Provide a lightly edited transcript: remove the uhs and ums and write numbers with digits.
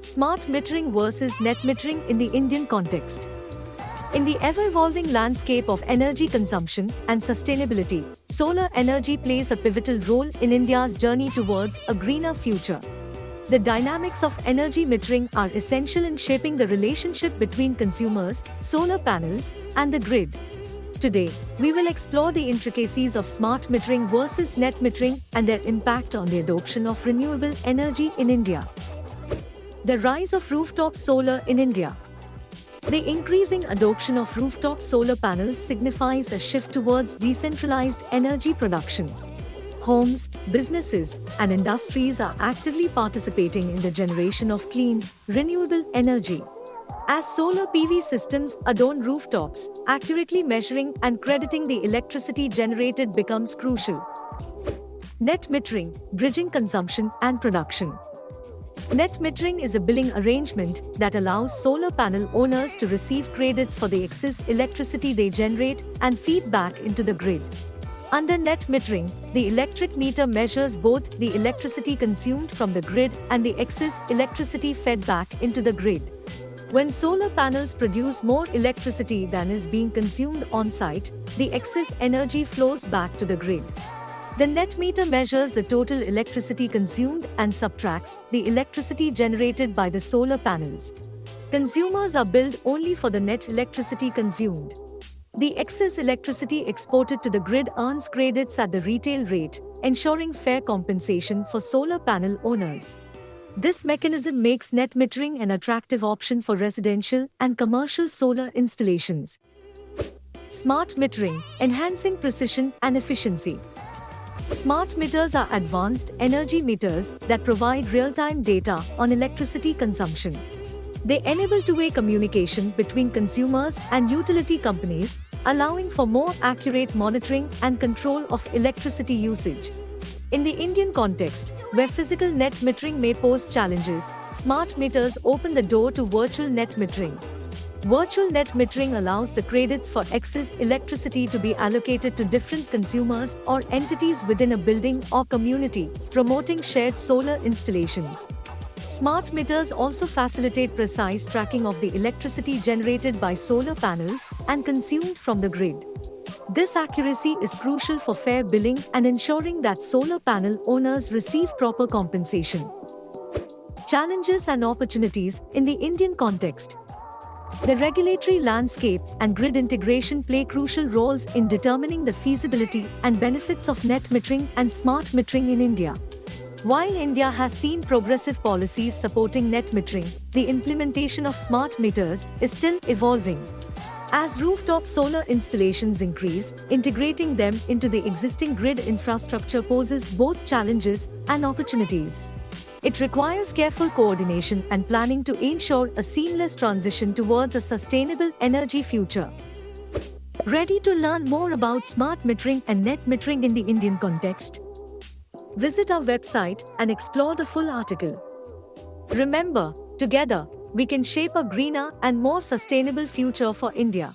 Smart metering versus net metering in the Indian context. In the ever-evolving landscape of energy consumption and sustainability, solar energy plays a pivotal role in India's journey towards a greener future. The dynamics of energy metering are essential in shaping the relationship between consumers, solar panels, and the grid. Today, we will explore the intricacies of smart metering versus net metering and their impact on the adoption of renewable energy in India. The rise of rooftop solar in India. The increasing adoption of rooftop solar panels signifies a shift towards decentralized energy production. Homes, businesses, and industries are actively participating in the generation of clean, renewable energy. As solar PV systems adorn rooftops, accurately measuring and crediting the electricity generated becomes crucial. Net metering, bridging consumption and production. Net metering is a billing arrangement that allows solar panel owners to receive credits for the excess electricity they generate and feed back into the grid. Under net metering, the electric meter measures both the electricity consumed from the grid and the excess electricity fed back into the grid. When solar panels produce more electricity than is being consumed on-site, the excess energy flows back to the grid. The net meter measures the total electricity consumed and subtracts the electricity generated by the solar panels. Consumers are billed only for the net electricity consumed. The excess electricity exported to the grid earns credits at the retail rate, ensuring fair compensation for solar panel owners. This mechanism makes net metering an attractive option for residential and commercial solar installations. Smart metering, enhancing precision and efficiency. Smart meters are advanced energy meters that provide real-time data on electricity consumption. They enable two-way communication between consumers and utility companies, allowing for more accurate monitoring and control of electricity usage. In the Indian context, where physical net metering may pose challenges, smart meters open the door to virtual net metering. Virtual net metering allows the credits for excess electricity to be allocated to different consumers or entities within a building or community, promoting shared solar installations. Smart meters also facilitate precise tracking of the electricity generated by solar panels and consumed from the grid. This accuracy is crucial for fair billing and ensuring that solar panel owners receive proper compensation. Challenges and opportunities in the Indian context. The regulatory landscape and grid integration play crucial roles in determining the feasibility and benefits of net metering and smart metering in India. While India has seen progressive policies supporting net metering, the implementation of smart meters is still evolving. As rooftop solar installations increase, integrating them into the existing grid infrastructure poses both challenges and opportunities. It requires careful coordination and planning to ensure a seamless transition towards a sustainable energy future. Ready to learn more about smart metering and net metering in the Indian context? Visit our website and explore the full article. Remember, together, we can shape a greener and more sustainable future for India.